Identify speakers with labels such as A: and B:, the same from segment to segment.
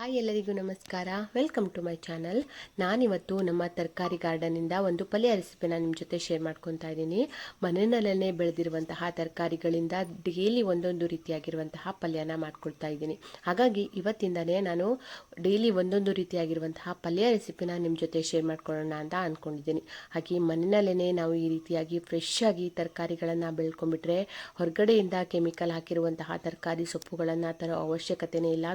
A: Hi ಎಲ್ಲರಿಗೂ ನಮಸ್ಕಾರ. Welcome to my channel. ನಾನಿವತ್ತು ನಮ್ಮ ತರಕಾರಿ ಗಾರ್ಡನಿಂದ ಒಂದು ಪಲ್ಯ ರೆಸಿಪಿನ ನಿಮ್ಮ ಜೊತೆ ಶೇರ್ ಮಾಡ್ಕೊತಾ ಇದ್ದೀನಿ. ಮನೆಯಲ್ಲೇ ಬೆಳೆದಿರುವಂತಹ ತರಕಾರಿಗಳಿಂದ ಡೈಲಿ ಒಂದೊಂದು ರೀತಿಯಾಗಿರುವಂತಹ ಪಲ್ಯನ ಮಾಡ್ಕೊಳ್ತಾ ಇದ್ದೀನಿ. ಹಾಗಾಗಿ ಇವತ್ತಿಂದನೇ ನಾನು ಡೈಲಿ ಒಂದೊಂದು ರೀತಿಯಾಗಿರುವಂತಹ ಪಲ್ಯ ರೆಸಿಪಿನ ನಿಮ್ಮ ಜೊತೆ ಶೇರ್ ಮಾಡ್ಕೊಳ್ಳೋಣ ಅಂತ ಅಂದ್ಕೊಂಡಿದ್ದೀನಿ. ಹಾಗೆ ಮನೆಯಲ್ಲೇ ನಾವು ಈ ರೀತಿಯಾಗಿ ಫ್ರೆಶ್ ಆಗಿ ತರಕಾರಿಗಳನ್ನು ಬೆಳ್ಕೊಂಡ್ಬಿಟ್ರೆ ಹೊರಗಡೆಯಿಂದ ಕೆಮಿಕಲ್ ಹಾಕಿರುವಂತಹ ತರಕಾರಿ ಸೊಪ್ಪುಗಳನ್ನು ತರೋ ಅವಶ್ಯಕತೆನೇ ಇಲ್ಲ.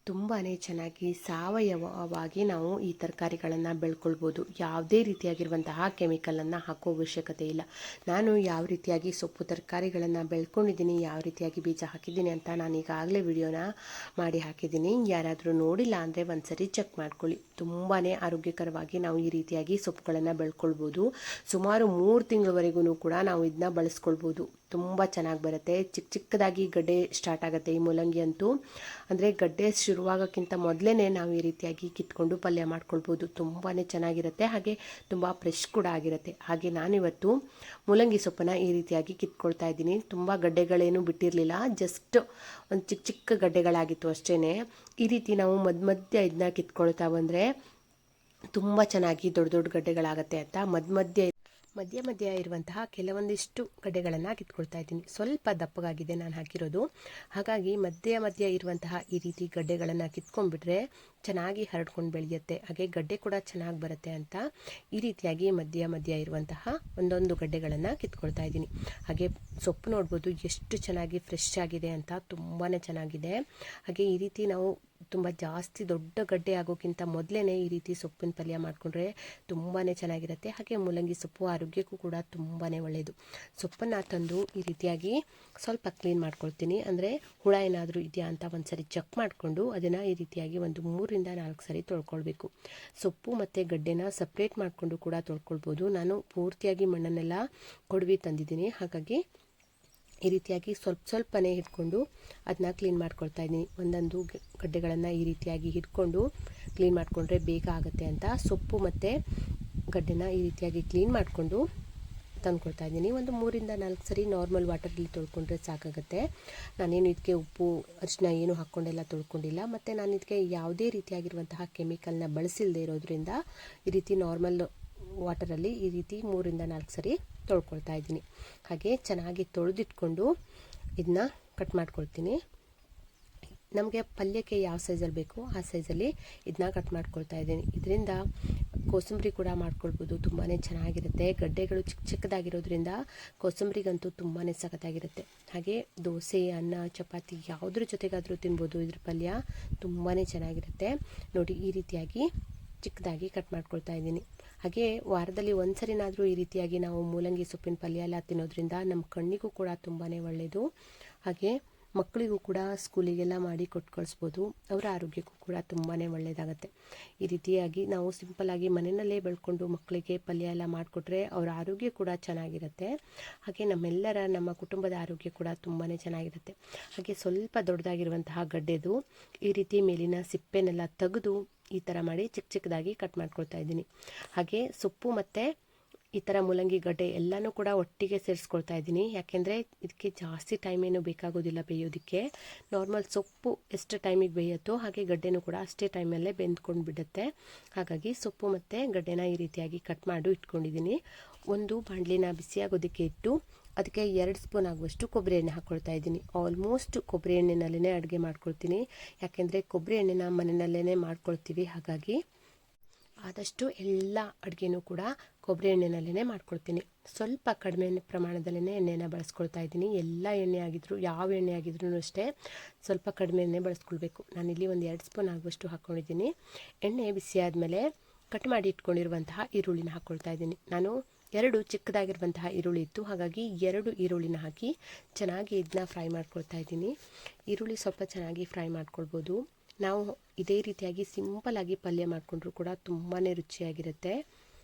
A: ತುಂಬಾ ಚೆನ್ನಾಗಿ ಸಾವಯವವಾಗಿ ನಾವು ಈ ತರಕಾರಿಗಳನ್ನು ಬೆಳ್ಕೊಳ್ಬೋದು. ಯಾವುದೇ ರೀತಿಯಾಗಿರುವಂತಹ ಕೆಮಿಕಲನ್ನು ಹಾಕೋ ಅವಶ್ಯಕತೆ ಇಲ್ಲ. ನಾನು ಯಾವ ರೀತಿಯಾಗಿ ಸೊಪ್ಪು ತರಕಾರಿಗಳನ್ನು ಬೆಳ್ಕೊಂಡಿದ್ದೀನಿ, ಯಾವ ರೀತಿಯಾಗಿ ಬೀಜ ಹಾಕಿದ್ದೀನಿ ಅಂತ ನಾನು ಈಗಾಗಲೇ ವಿಡಿಯೋನ ಮಾಡಿ ಹಾಕಿದ್ದೀನಿ. ಯಾರಾದರೂ ನೋಡಿಲ್ಲ ಅಂದರೆ ಒಂದ್ಸರಿ ಚೆಕ್ ಮಾಡ್ಕೊಳ್ಳಿ. ತುಂಬಾ ಆರೋಗ್ಯಕರವಾಗಿ ನಾವು ಈ ರೀತಿಯಾಗಿ ಸೊಪ್ಪುಗಳನ್ನು ಬೆಳ್ಕೊಳ್ಬೋದು. ಸುಮಾರು 3 ತಿಂಗಳವರೆಗೂ ಕೂಡ ನಾವು ಇದನ್ನ ಬಳಸ್ಕೊಳ್ಬೋದು. ತುಂಬ ಚೆನ್ನಾಗಿ ಬರುತ್ತೆ. ಚಿಕ್ಕದಾಗಿ ಗಡ್ಡೆ ಸ್ಟಾರ್ಟ್ ಆಗುತ್ತೆ ಈ ಮೂಲಂಗಿ ಅಂತೂ. ಅಂದರೆ ಗಡ್ಡೆ ಶುರುವಾಗೋಕ್ಕಿಂತ ಮೊದಲೇ ನಾವು ಈ ರೀತಿಯಾಗಿ ಕಿತ್ಕೊಂಡು ಪಲ್ಯ ಮಾಡ್ಕೊಳ್ಬೋದು. ತುಂಬಾ ಚೆನ್ನಾಗಿರುತ್ತೆ, ಹಾಗೆ ತುಂಬ ಫ್ರೆಶ್ ಕೂಡ ಆಗಿರುತ್ತೆ. ಹಾಗೆ ನಾನಿವತ್ತು ಮೂಲಂಗಿ ಸೊಪ್ಪನ್ನು ಈ ರೀತಿಯಾಗಿ ಕಿತ್ಕೊಳ್ತಾ ಇದ್ದೀನಿ. ತುಂಬ ಗಡ್ಡೆಗಳೇನು ಬಿಟ್ಟಿರಲಿಲ್ಲ, ಜಸ್ಟ್ ಒಂದು ಚಿಕ್ಕ ಗಡ್ಡೆಗಳಾಗಿತ್ತು ಅಷ್ಟೇ. ಈ ರೀತಿ ನಾವು ಮಧ್ಯ ಇದನ್ನ ಕಿತ್ಕೊಳ್ತಾ ಬಂದರೆ ತುಂಬ ಚೆನ್ನಾಗಿ ದೊಡ್ಡ ಗಡ್ಡೆಗಳಾಗುತ್ತೆ ಅಂತ ಮಧ್ಯ ಇರುವಂತಹ ಕೆಲವೊಂದಿಷ್ಟು ಗಡ್ಡೆಗಳನ್ನು ಕಿತ್ಕೊಳ್ತಾ ಇದ್ದೀನಿ. ಸ್ವಲ್ಪ ದಪ್ಪಗಾಗಿದೆ ನಾನು ಹಾಕಿರೋದು. ಹಾಗಾಗಿ ಮಧ್ಯ ಇರುವಂತಹ ಈ ರೀತಿ ಗಡ್ಡೆಗಳನ್ನು ಕಿತ್ಕೊಂಡ್ಬಿಟ್ರೆ ಚೆನ್ನಾಗಿ ಹರಡ್ಕೊಂಡು ಬೆಳೆಯುತ್ತೆ. ಹಾಗೆ ಗಡ್ಡೆ ಕೂಡ ಚೆನ್ನಾಗಿ ಬರುತ್ತೆ ಅಂತ ಈ ರೀತಿಯಾಗಿ ಮಧ್ಯ ಇರುವಂತಹ ಒಂದೊಂದು ಗಡ್ಡೆಗಳನ್ನು ಕಿತ್ಕೊಳ್ತಾ ಇದ್ದೀನಿ. ಹಾಗೆ ಸೊಪ್ಪು ನೋಡ್ಬೋದು ಎಷ್ಟು ಚೆನ್ನಾಗಿ ಫ್ರೆಶ್ ಆಗಿದೆ ಅಂತ, ತುಂಬಾ ಚೆನ್ನಾಗಿದೆ. ಹಾಗೆ ಈ ರೀತಿ ನಾವು ತುಂಬ ಜಾಸ್ತಿ ದೊಡ್ಡ ಗಡ್ಡೆ ಆಗೋಕ್ಕಿಂತ ಮೊದಲೇ ಈ ರೀತಿ ಸೊಪ್ಪಿನ ಪಲ್ಯ ಮಾಡಿಕೊಂಡ್ರೆ ತುಂಬಾ ಚೆನ್ನಾಗಿರುತ್ತೆ. ಹಾಗೆ ಮೂಲಂಗಿ ಸೊಪ್ಪು ಆರೋಗ್ಯಕ್ಕೂ ಕೂಡ ತುಂಬಾ ಒಳ್ಳೆಯದು. ಸೊಪ್ಪನ್ನು ತಂದು ಈ ರೀತಿಯಾಗಿ ಸ್ವಲ್ಪ ಕ್ಲೀನ್ ಮಾಡ್ಕೊಳ್ತೀನಿ. ಅಂದರೆ ಹುಳ ಏನಾದರೂ ಇದೆಯಾ ಅಂತ ಒಂದ್ಸರಿ ಚೆಕ್ ಮಾಡಿಕೊಂಡು ಅದನ್ನು ಈ ರೀತಿಯಾಗಿ ಒಂದು 3 ರಿಂದ 4 ಸರಿ ತೊಳ್ಕೊಳ್ಬೇಕು. ಸೊಪ್ಪು ಮತ್ತು ಗಡ್ಡೆನ ಸಪ್ರೇಟ್ ಮಾಡಿಕೊಂಡು ಕೂಡ ತೊಳ್ಕೊಳ್ಬೋದು. ನಾನು ಪೂರ್ತಿಯಾಗಿ ಮಣ್ಣನ್ನೆಲ್ಲ ಕೊಡವಿ ತಂದಿದ್ದೀನಿ. ಹಾಗಾಗಿ ಈ ರೀತಿಯಾಗಿ ಸ್ವಲ್ಪನೇ ಹಿಡ್ಕೊಂಡು ಅದನ್ನ ಕ್ಲೀನ್ ಮಾಡ್ಕೊಳ್ತಾ ಇದ್ದೀನಿ. ಒಂದೊಂದು ಗಡ್ಡೆಗಳನ್ನು ಈ ರೀತಿಯಾಗಿ ಹಿಡ್ಕೊಂಡು ಕ್ಲೀನ್ ಮಾಡಿಕೊಂಡ್ರೆ ಬೇಗ ಆಗುತ್ತೆ ಅಂತ ಸೊಪ್ಪು ಮತ್ತು ಗಡ್ಡೆನ ಈ ರೀತಿಯಾಗಿ ಕ್ಲೀನ್ ಮಾಡಿಕೊಂಡು ತಂದ್ಕೊಳ್ತಾ ಇದ್ದೀನಿ. ಒಂದು 3 ರಿಂದ 4 ಸರಿ ನಾರ್ಮಲ್ ವಾಟರಲ್ಲಿ ತೊಳ್ಕೊಂಡ್ರೆ ಸಾಕಾಗುತ್ತೆ. ನಾನೇನು ಇದಕ್ಕೆ ಉಪ್ಪು ಅರಿಶಿನ ಏನು ಹಾಕ್ಕೊಂಡೆಲ್ಲ ತೊಳ್ಕೊಂಡಿಲ್ಲ. ಮತ್ತು ನಾನು ಇದಕ್ಕೆ ಯಾವುದೇ ರೀತಿಯಾಗಿರುವಂತಹ ಕೆಮಿಕಲ್ನ ಬಳಸಿಲ್ಲದೆ ಇರೋದ್ರಿಂದ ಈ ರೀತಿ ನಾರ್ಮಲ್ ವಾಟರಲ್ಲಿ ಈ ರೀತಿ 3 ರಿಂದ 4 ಸರಿ ತೊಳ್ಕೊಳ್ತಾ ಇದ್ದೀನಿ. ಹಾಗೆ ಚೆನ್ನಾಗಿ ತೊಳೆದಿಟ್ಕೊಂಡು ಇದನ್ನ ಕಟ್ ಮಾಡ್ಕೊಳ್ತೀನಿ. ನಮಗೆ ಪಲ್ಯಕ್ಕೆ ಯಾವ ಸೈಜಲ್ಲಿ ಬೇಕೋ ಆ ಸೈಜಲ್ಲಿ ಇದನ್ನ ಕಟ್ ಮಾಡ್ಕೊಳ್ತಾ ಇದ್ದೀನಿ. ಇದರಿಂದ ಕೋಸಂಬರಿ ಕೂಡ ಮಾಡ್ಕೊಳ್ಬೋದು, ತುಂಬಾ ಚೆನ್ನಾಗಿರುತ್ತೆ. ಗಡ್ಡೆಗಳು ಚಿಕ್ಕದಾಗಿರೋದ್ರಿಂದ ಕೋಸಂಬರಿಗಂತೂ ತುಂಬಾ ಸಖತ್ತಾಗಿರುತ್ತೆ. ಹಾಗೆ ದೋಸೆ, ಅನ್ನ, ಚಪಾತಿ ಯಾವುದ್ರ ಜೊತೆಗಾದರೂ ತಿನ್ಬೋದು. ಇದ್ರ ಪಲ್ಯ ತುಂಬಾ ಚೆನ್ನಾಗಿರುತ್ತೆ. ನೋಡಿ ಈ ರೀತಿಯಾಗಿ ಚಿಕ್ಕದಾಗಿ ಕಟ್ ಮಾಡ್ಕೊಳ್ತಾ ಇದ್ದೀನಿ. ಹಾಗೆ ವಾರದಲ್ಲಿ ಒಂದು ಸರಿನಾದರೂ ಈ ರೀತಿಯಾಗಿ ನಾವು ಮೂಲಂಗಿ ಸೊಪ್ಪಿನ ಪಲ್ಯ ಎಲ್ಲ ತಿನ್ನೋದ್ರಿಂದ ನಮ್ಮ ಕಣ್ಣಿಗೂ ಕೂಡ ತುಂಬಾ ಒಳ್ಳೆಯದು. ಹಾಗೆ ಮಕ್ಕಳಿಗೂ ಕೂಡ ಸ್ಕೂಲಿಗೆಲ್ಲ ಮಾಡಿ ಕೊಟ್ಟು ಕಳಿಸ್ಬೋದು. ಅವರ ಆರೋಗ್ಯಕ್ಕೂ ಕೂಡ ತುಂಬಾ ಒಳ್ಳೆಯದಾಗುತ್ತೆ. ಈ ರೀತಿಯಾಗಿ ನಾವು ಸಿಂಪಲ್ಲಾಗಿ ಮನೆಯಲ್ಲೇ ಬೆಳ್ಕೊಂಡು ಮಕ್ಕಳಿಗೆ ಪಲ್ಯ ಎಲ್ಲ ಮಾಡಿಕೊಟ್ರೆ ಅವರ ಆರೋಗ್ಯ ಕೂಡ ಚೆನ್ನಾಗಿರುತ್ತೆ. ಹಾಗೆ ನಮ್ಮ ಕುಟುಂಬದ ಆರೋಗ್ಯ ಕೂಡ ತುಂಬಾ ಚೆನ್ನಾಗಿರುತ್ತೆ. ಹಾಗೆ ಸ್ವಲ್ಪ ದೊಡ್ಡದಾಗಿರುವಂತಹ ಗಡ್ಡೆದು ಈ ರೀತಿ ಮೇಲಿನ ಸಿಪ್ಪೆನೆಲ್ಲ ತೆಗೆದು ಈ ಥರ ಮಾಡಿ ಚಿಕ್ಕದಾಗಿ ಕಟ್ ಮಾಡ್ಕೊಳ್ತಾ ಇದ್ದೀನಿ. ಹಾಗೆ ಸೊಪ್ಪು ಮತ್ತು ಈ ಥರ ಮೂಲಂಗಿ ಗಡ್ಡೆ ಎಲ್ಲನೂ ಕೂಡ ಒಟ್ಟಿಗೆ ಸೇರಿಸ್ಕೊಳ್ತಾ ಇದ್ದೀನಿ. ಯಾಕೆಂದರೆ ಇದಕ್ಕೆ ಜಾಸ್ತಿ ಟೈಮ್ ಏನು ಬೇಕಾಗೋದಿಲ್ಲ ಬೇಯೋದಕ್ಕೆ. ನಾರ್ಮಲ್ ಸೊಪ್ಪು ಎಷ್ಟು ಟೈಮಿಗೆ ಬೇಯುತ್ತೋ ಹಾಗೆ ಗಡ್ಡೆನೂ ಕೂಡ ಅಷ್ಟೇ ಟೈಮಲ್ಲೇ ಬೆಂದ್ಕೊಂಡು ಬಿಡುತ್ತೆ. ಹಾಗಾಗಿ ಸೊಪ್ಪು ಮತ್ತು ಗಡ್ಡೆನ ಈ ರೀತಿಯಾಗಿ ಕಟ್ ಮಾಡಿ ಇಟ್ಕೊಂಡಿದ್ದೀನಿ. ಒಂದು ಬಾಣಲಿನ ಬಿಸಿಯಾಗೋದಕ್ಕೆ ಇಟ್ಟು ಅದಕ್ಕೆ 2 ಸ್ಪೂನ್ ಆಗುವಷ್ಟು ಕೊಬ್ಬರಿ ಎಣ್ಣೆ ಹಾಕ್ಕೊಳ್ತಾ ಇದ್ದೀನಿ. ಆಲ್ಮೋಸ್ಟ್ ಕೊಬ್ಬರಿ ಎಣ್ಣೆನಲ್ಲೇ ಅಡುಗೆ ಮಾಡ್ಕೊಳ್ತೀನಿ. ಯಾಕೆಂದರೆ ಕೊಬ್ಬರಿ ಎಣ್ಣೆನ ಮನೆಯಲ್ಲೇ ಮಾಡ್ಕೊಳ್ತೀವಿ. ಹಾಗಾಗಿ ಆದಷ್ಟು ಎಲ್ಲ ಅಡುಗೆನೂ ಕೂಡ ಕೊಬ್ಬರಿ ಎಣ್ಣೆನಲ್ಲೇ ಮಾಡ್ಕೊಳ್ತೀನಿ. ಸ್ವಲ್ಪ ಕಡಿಮೆ ಪ್ರಮಾಣದಲ್ಲೇ ಎಣ್ಣೆನ ಬಳಸ್ಕೊಳ್ತಾ ಇದ್ದೀನಿ. ಎಲ್ಲ ಎಣ್ಣೆ ಆಗಿದ್ರು ಯಾವ ಎಣ್ಣೆ ಆಗಿದ್ರೂ ಅಷ್ಟೇ ಸ್ವಲ್ಪ ಕಡಿಮೆ ಎಣ್ಣೆ ಬಳಸ್ಕೊಳ್ಬೇಕು. ನಾನಿಲ್ಲಿ ಒಂದು 2 ಸ್ಪೂನ್ ಆಗುವಷ್ಟು ಹಾಕ್ಕೊಂಡಿದ್ದೀನಿ. ಎಣ್ಣೆ ಬಿಸಿ ಆದಮೇಲೆ ಕಟ್ ಮಾಡಿ ಇಟ್ಕೊಂಡಿರುವಂತಹ ಈರುಳ್ಳಿನ ಹಾಕ್ಕೊಳ್ತಾ ಇದ್ದೀನಿ. ನಾನು 2 ಚಿಕ್ಕದಾಗಿರುವಂತಹ ಈರುಳ್ಳಿ ಇತ್ತು, ಹಾಗಾಗಿ 2 ಈರುಳ್ಳಿನ ಹಾಕಿ ಚೆನ್ನಾಗಿ ಇದನ್ನ ಫ್ರೈ ಮಾಡ್ಕೊಳ್ತಾ ಇದ್ದೀನಿ. ಈರುಳ್ಳಿ ಸ್ವಲ್ಪ ಚೆನ್ನಾಗಿ ಫ್ರೈ ಮಾಡ್ಕೊಳ್ಬೋದು. ನಾವು ಇದೇ ರೀತಿಯಾಗಿ ಸಿಂಪಲ್ಲಾಗಿ ಪಲ್ಯ ಮಾಡಿಕೊಂಡ್ರೂ ಕೂಡ ತುಂಬಾ ರುಚಿಯಾಗಿರುತ್ತೆ.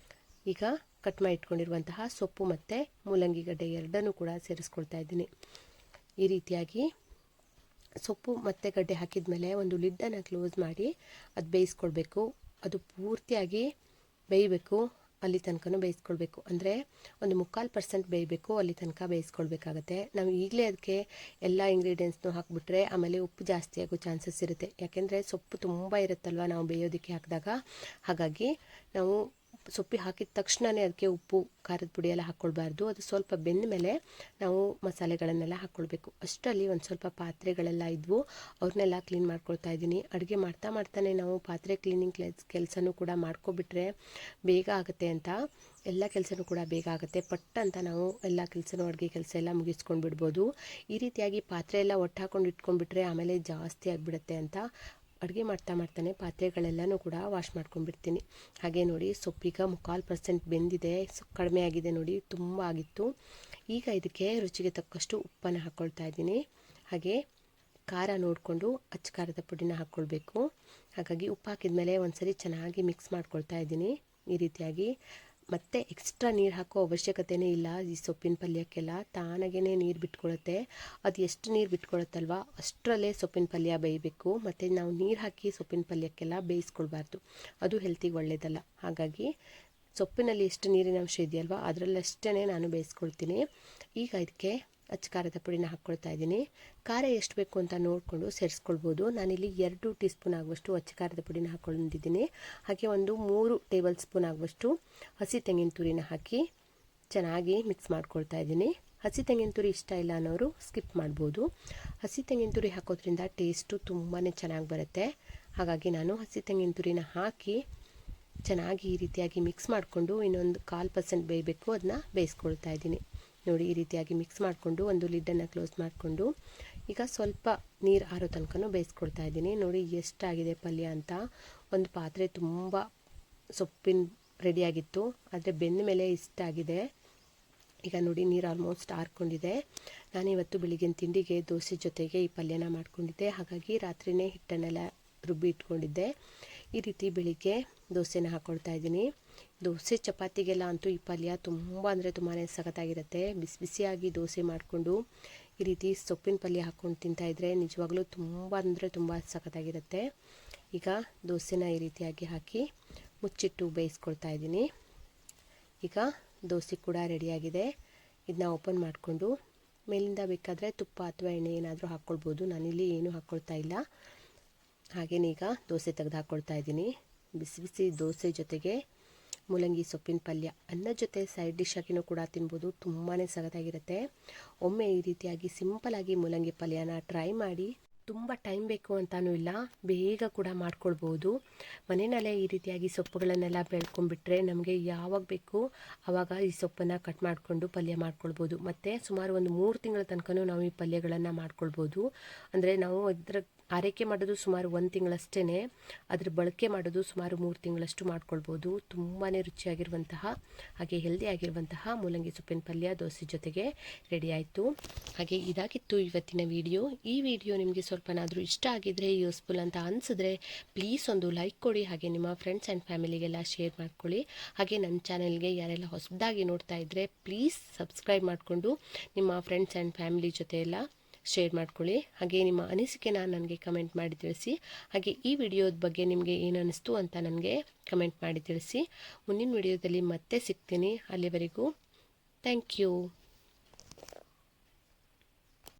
A: ಈಗ ಕಟ್ ಮಾಡಿ ಇಟ್ಕೊಂಡಿರುವಂತಹ ಸೊಪ್ಪು ಮತ್ತು ಮೂಲಂಗಿ ಗಡ್ಡೆ ಎರಡನ್ನೂ ಕೂಡ ಸೇರಿಸ್ಕೊಳ್ತಾ ಇದ್ದೀನಿ. ಈ ರೀತಿಯಾಗಿ ಸೊಪ್ಪು ಮತ್ತು ಗಡ್ಡೆ ಹಾಕಿದ ಮೇಲೆ ಒಂದು ಲಿಡ್ಡನ್ನು ಕ್ಲೋಸ್ ಮಾಡಿ ಅದು ಬೇಯಿಸ್ಕೊಳ್ಬೇಕು. ಅದು ಪೂರ್ತಿಯಾಗಿ ಬೇಯಬೇಕು. ಅಲ್ಲಿ ತನಕ ಬೇಯಿಸ್ಕೊಳ್ಬೇಕು. ಅಂದರೆ ಒಂದು 3/4% ಬೇಯಬೇಕು, ಅಲ್ಲಿ ತನಕ ಬೇಯಿಸ್ಕೊಳ್ಬೇಕಾಗತ್ತೆ. ನಾವು ಈಗಲೇ ಅದಕ್ಕೆ ಎಲ್ಲ ಇಂಗ್ರೀಡಿಯೆಂಟ್ಸ್ನೂ ಹಾಕಿಬಿಟ್ರೆ ಆಮೇಲೆ ಉಪ್ಪು ಜಾಸ್ತಿ ಆಗೋ ಚಾನ್ಸಸ್ ಇರುತ್ತೆ. ಯಾಕೆಂದರೆ ಸೊಪ್ಪು ತುಂಬ ಇರುತ್ತಲ್ವ ನಾವು ಬೇಯೋದಕ್ಕೆ ಹಾಕಿದಾಗ. ಹಾಗಾಗಿ ನಾವು ಸೊಪ್ಪಿ ಹಾಕಿದ ತಕ್ಷಣವೇ ಅದಕ್ಕೆ ಉಪ್ಪು ಖಾರದ ಪುಡಿ ಎಲ್ಲ ಹಾಕ್ಕೊಳ್ಬಾರ್ದು. ಅದು ಸ್ವಲ್ಪ ಬೆಂದ ಮೇಲೆ ನಾವು ಮಸಾಲೆಗಳನ್ನೆಲ್ಲ ಹಾಕ್ಕೊಳ್ಬೇಕು. ಅಷ್ಟರಲ್ಲಿ ಒಂದು ಸ್ವಲ್ಪ ಪಾತ್ರೆಗಳೆಲ್ಲ ಇದ್ವು, ಅವ್ರನ್ನೆಲ್ಲ ಕ್ಲೀನ್ ಮಾಡ್ಕೊಳ್ತಾ ಇದ್ದೀನಿ. ಅಡುಗೆ ಮಾಡ್ತಾನೆ ನಾವು ಪಾತ್ರೆ ಕ್ಲೀನಿಂಗ್ ಕೆಲಸನೂ ಕೂಡ ಮಾಡ್ಕೊಬಿಟ್ರೆ ಬೇಗ ಆಗುತ್ತೆ ಅಂತ. ಎಲ್ಲ ಕೆಲಸನೂ ಕೂಡ ಬೇಗ ಆಗುತ್ತೆ. ಪಟ್ ಅಂತ ನಾವು ಎಲ್ಲ ಕೆಲಸನೂ ಅಡುಗೆ ಕೆಲಸ ಎಲ್ಲ ಮುಗಿಸ್ಕೊಂಡು ಬಿಡ್ಬೋದು. ಈ ರೀತಿಯಾಗಿ ಪಾತ್ರೆ ಎಲ್ಲ ಒಟ್ಟು ಹಾಕೊಂಡು ಇಟ್ಕೊಂಡ್ಬಿಟ್ರೆ ಆಮೇಲೆ ಜಾಸ್ತಿ ಆಗಿಬಿಡುತ್ತೆ ಅಂತ ಅಡುಗೆ ಮಾಡ್ತಾನೆ ಪಾತ್ರೆಗಳೆಲ್ಲನೂ ಕೂಡ ವಾಶ್ ಮಾಡ್ಕೊಂಡ್ಬಿಡ್ತೀನಿ. ಹಾಗೆ ನೋಡಿ ಸೊಪ್ಪೀಗ 3/4% ಬೆಂದಿದೆ, ಕಡಿಮೆ ಆಗಿದೆ ನೋಡಿ, ತುಂಬ ಆಗಿತ್ತು. ಈಗ ಇದಕ್ಕೆ ರುಚಿಗೆ ತಕ್ಕಷ್ಟು ಉಪ್ಪನ್ನು ಹಾಕ್ಕೊಳ್ತಾ ಇದ್ದೀನಿ. ಹಾಗೆ ಖಾರ ನೋಡಿಕೊಂಡು ಅಚ್ಚ ಖಾರದ ಪುಡಿನ ಹಾಕ್ಕೊಳ್ಬೇಕು. ಹಾಗಾಗಿ ಉಪ್ಪು ಹಾಕಿದ ಮೇಲೆ ಒಂದ್ಸರಿ ಚೆನ್ನಾಗಿ ಮಿಕ್ಸ್ ಮಾಡ್ಕೊಳ್ತಾ ಇದ್ದೀನಿ ಈ ರೀತಿಯಾಗಿ. ಮತ್ತು ಎಕ್ಸ್ಟ್ರಾ ನೀರು ಹಾಕೋ ಅವಶ್ಯಕತೆಯೇ ಇಲ್ಲ. ಈ ಸೊಪ್ಪಿನ ಪಲ್ಯಕ್ಕೆಲ್ಲ ತಾನಾಗೇ ನೀರು ಬಿಟ್ಕೊಳ್ಳುತ್ತೆ. ಅದು ಎಷ್ಟು ನೀರು ಬಿಟ್ಕೊಳ್ಳುತ್ತಲ್ವ ಅಷ್ಟರಲ್ಲೇ ಸೊಪ್ಪಿನ ಪಲ್ಯ ಬೇಯಬೇಕು. ಮತ್ತು ನಾವು ನೀರು ಹಾಕಿ ಸೊಪ್ಪಿನ ಪಲ್ಯಕ್ಕೆಲ್ಲ ಬೇಯಿಸ್ಕೊಳ್ಬಾರ್ದು, ಅದು ಹೆಲ್ತಿಗೆ ಒಳ್ಳೆಯದಲ್ಲ. ಹಾಗಾಗಿ ಸೊಪ್ಪಿನಲ್ಲಿ ಎಷ್ಟು ನೀರಿನ ಅಂಶ ಇದೆಯಲ್ವ ಅದರಲ್ಲಷ್ಟೇ ನಾನು ಬೇಯಿಸ್ಕೊಳ್ತೀನಿ. ಈಗ ಇದಕ್ಕೆ ಅಚ್ಚ ಖಾರದ ಪುಡಿನ ಹಾಕ್ಕೊಳ್ತಾ ಇದ್ದೀನಿ. ಖಾರ ಎಷ್ಟು ಬೇಕು ಅಂತ ನೋಡಿಕೊಂಡು ಸೇರಿಸ್ಕೊಳ್ಬೋದು. ನಾನಿಲ್ಲಿ 2 ಟೀ ಸ್ಪೂನ್ ಆಗುವಷ್ಟು ಅಚ್ಚ ಖಾರದ ಪುಡಿನ ಹಾಕ್ಕೊಂಡಿದ್ದೀನಿ. ಹಾಗೆ ಒಂದು 3 ಟೇಬಲ್ ಸ್ಪೂನ್ ಆಗುವಷ್ಟು ಹಸಿ ತೆಂಗಿನ ತುರಿನ ಹಾಕಿ ಚೆನ್ನಾಗಿ ಮಿಕ್ಸ್ ಮಾಡ್ಕೊಳ್ತಾ ಇದ್ದೀನಿ. ಹಸಿ ತೆಂಗಿನ ತುರಿ ಇಷ್ಟ ಇಲ್ಲ ಅನ್ನೋರು ಸ್ಕಿಪ್ ಮಾಡ್ಬೋದು. ಹಸಿ ತೆಂಗಿನ ತುರಿ ಹಾಕೋದ್ರಿಂದ ಟೇಸ್ಟು ತುಂಬಾ ಚೆನ್ನಾಗಿ ಬರುತ್ತೆ. ಹಾಗಾಗಿ ನಾನು ಹಸಿ ತೆಂಗಿನ ತುರಿನ ಹಾಕಿ ಚೆನ್ನಾಗಿ ಈ ರೀತಿಯಾಗಿ ಮಿಕ್ಸ್ ಮಾಡಿಕೊಂಡು ಇನ್ನೊಂದು 1/4% ಬೇಯಬೇಕು, ಅದನ್ನ ಬೇಯಿಸ್ಕೊಳ್ತಾ ಇದ್ದೀನಿ. ನೋಡಿ ಈ ರೀತಿಯಾಗಿ ಮಿಕ್ಸ್ ಮಾಡಿಕೊಂಡು ಒಂದು ಲಿಡ್ಡನ್ನು ಕ್ಲೋಸ್ ಮಾಡಿಕೊಂಡು ಈಗ ಸ್ವಲ್ಪ ನೀರು ಆರೋ ತನಕ ಬೇಯಿಸ್ಕೊಳ್ತಾ ಇದ್ದೀನಿ. ನೋಡಿ ಎಷ್ಟಾಗಿದೆ ಪಲ್ಯ ಅಂತ. ಒಂದು ಪಾತ್ರೆ ತುಂಬ ಸೊಪ್ಪಿನ ರೆಡಿಯಾಗಿತ್ತು, ಆದರೆ ಬೆಂದ ಮೇಲೆ ಇಷ್ಟಾಗಿದೆ. ಈಗ ನೋಡಿ ನೀರು ಆಲ್ಮೋಸ್ಟ್ ಆರ್ಕೊಂಡಿದೆ. ನಾನಿವತ್ತು ಬೆಳಿಗ್ಗಿನ ತಿಂಡಿಗೆ ದೋಸೆ ಜೊತೆಗೆ ಈ ಪಲ್ಯನ ಮಾಡ್ಕೊಂಡಿದ್ದೆ. ಹಾಗಾಗಿ ರಾತ್ರಿಯೇ ಹಿಟ್ಟನ್ನೆಲ್ಲ ರುಬ್ಬಿ ಇಟ್ಕೊಂಡಿದ್ದೆ. ಈ ರೀತಿ ಬೆಳಿಗ್ಗೆ ದೋಸೆನ ಹಾಕ್ಕೊಳ್ತಾ ಇದ್ದೀನಿ. ದೋಸೆ ಚಪಾತಿಗೆಲ್ಲ ಅಂತೂ ಈ ಪಲ್ಯ ತುಂಬ ಅಂದರೆ ತುಂಬಾ ಸಖತ್ತಾಗಿರುತ್ತೆ. ಬಿಸಿ ಬಿಸಿಯಾಗಿ ದೋಸೆ ಮಾಡಿಕೊಂಡು ಈ ರೀತಿ ಸೊಪ್ಪಿನ ಪಲ್ಯ ಹಾಕ್ಕೊಂಡು ತಿಂತಾಯಿದ್ರೆ ನಿಜವಾಗ್ಲೂ ತುಂಬ ಅಂದರೆ ತುಂಬ ಸಖತ್ತಾಗಿರುತ್ತೆ. ಈಗ ದೋಸೆನ ಈ ರೀತಿಯಾಗಿ ಹಾಕಿ ಮುಚ್ಚಿಟ್ಟು ಬೇಯಿಸ್ಕೊಳ್ತಾ ಇದ್ದೀನಿ. ಈಗ ದೋಸೆ ಕೂಡ ರೆಡಿಯಾಗಿದೆ. ಇದನ್ನ ಓಪನ್ ಮಾಡಿಕೊಂಡು ಮೇಲಿಂದ ಬೇಕಾದರೆ ತುಪ್ಪ ಅಥವಾ ಎಣ್ಣೆ ಏನಾದರೂ ಹಾಕ್ಕೊಳ್ಬೋದು. ನಾನಿಲ್ಲಿ ಏನೂ ಹಾಕ್ಕೊಳ್ತಾ ಇಲ್ಲ. ಹಾಗೇನೇ ಈಗ ದೋಸೆ ತೆಗೆದು ಹಾಕ್ಕೊಳ್ತಾ ಇದ್ದೀನಿ. ಬಿಸಿ ಬಿಸಿ ದೋಸೆ ಜೊತೆಗೆ ಮೂಲಂಗಿ ಸೊಪ್ಪಿನ ಪಲ್ಯ ಅನ್ನದ ಜೊತೆ ಸೈಡ್ ಡಿಶ್ ಆಗಿನೂ ಕೂಡ ತಿನ್ಬೋದು. ತುಂಬಾ ಸಖತ್ತಾಗಿರುತ್ತೆ. ಒಮ್ಮೆ ಈ ರೀತಿಯಾಗಿ ಸಿಂಪಲಾಗಿ ಮೂಲಂಗಿ ಪಲ್ಯನ ಟ್ರೈ ಮಾಡಿ. ತುಂಬ ಟೈಮ್ ಬೇಕು ಅಂತಲೂ ಇಲ್ಲ, ಬೇಗ ಕೂಡ ಮಾಡ್ಕೊಳ್ಬೋದು. ಮನೆಯಲ್ಲೇ ಈ ರೀತಿಯಾಗಿ ಸೊಪ್ಪುಗಳನ್ನೆಲ್ಲ ಬೆಳ್ಕೊಂಡ್ಬಿಟ್ರೆ ನಮಗೆ ಯಾವಾಗ ಬೇಕು ಆವಾಗ ಈ ಸೊಪ್ಪನ್ನು ಕಟ್ ಮಾಡಿಕೊಂಡು ಪಲ್ಯ ಮಾಡ್ಕೊಳ್ಬೋದು. ಮತ್ತು ಸುಮಾರು ಒಂದು 3 ತಿಂಗಳ ತನಕ ನಾವು ಈ ಪಲ್ಯಗಳನ್ನು ಮಾಡ್ಕೊಳ್ಬೋದು. ಅಂದರೆ ನಾವು ಇದರ ಆರೈಕೆ ಮಾಡೋದು ಸುಮಾರು 1 ತಿಂಗಳಷ್ಟೇ, ಅದ್ರ ಬಳಕೆ ಮಾಡೋದು ಸುಮಾರು 3 ತಿಂಗಳಷ್ಟು ಮಾಡ್ಕೊಳ್ಬೋದು. ತುಂಬಾ ರುಚಿಯಾಗಿರುವಂತಹ ಹಾಗೆ ಹೆಲ್ದಿ ಆಗಿರುವಂತಹ ಮೂಲಂಗಿ ಸೊಪ್ಪಿನ ಪಲ್ಯ ದೋಸೆ ಜೊತೆಗೆ ರೆಡಿ ಆಯಿತು. ಹಾಗೆ ಇದಾಗಿತ್ತು ಇವತ್ತಿನ ವಿಡಿಯೋ. ಈ ವಿಡಿಯೋ ನಿಮಗೆ ಸ್ವಲ್ಪನಾದರೂ ಇಷ್ಟ ಆಗಿದ್ರೆ, ಯೂಸ್ಫುಲ್ ಅಂತ ಅನಿಸಿದ್ರೆ ಪ್ಲೀಸ್ ಒಂದು ಲೈಕ್ ಕೊಡಿ. ಹಾಗೆ ನಿಮ್ಮ ಫ್ರೆಂಡ್ಸ್ ಆ್ಯಂಡ್ ಫ್ಯಾಮಿಲಿಗೆಲ್ಲ ಶೇರ್ ಮಾಡ್ಕೊಳ್ಳಿ. ಹಾಗೆ ನನ್ನ ಚಾನೆಲ್ಗೆ ಯಾರೆಲ್ಲ ಹೊಸದಾಗಿ ನೋಡ್ತಾ ಇದ್ದರೆ ಪ್ಲೀಸ್ ಸಬ್ಸ್ಕ್ರೈಬ್ ಮಾಡಿಕೊಂಡು ನಿಮ್ಮ ಫ್ರೆಂಡ್ಸ್ ಆ್ಯಂಡ್ ಫ್ಯಾಮಿಲಿ ಜೊತೆ ಎಲ್ಲ ಶೇರ್ ಮಾಡ್ಕೊಳ್ಳಿ. ಹಾಗೆ ನಿಮ್ಮ ಅನಿಸಿಕೆನ ನನಗೆ ಕಮೆಂಟ್ ಮಾಡಿ ತಿಳಿಸಿ. ಹಾಗೆ ಈ ವಿಡಿಯೋದ ಬಗ್ಗೆ ನಿಮಗೆ ಏನು ಅನ್ನಿಸ್ತು ಅಂತ ನನಗೆ ಕಮೆಂಟ್ ಮಾಡಿ ತಿಳಿಸಿ. ಮುಂದಿನ ವಿಡಿಯೋದಲ್ಲಿ ಮತ್ತೆ ಸಿಗ್ತೀನಿ. ಅಲ್ಲಿವರೆಗೂ ಥ್ಯಾಂಕ್ ಯು.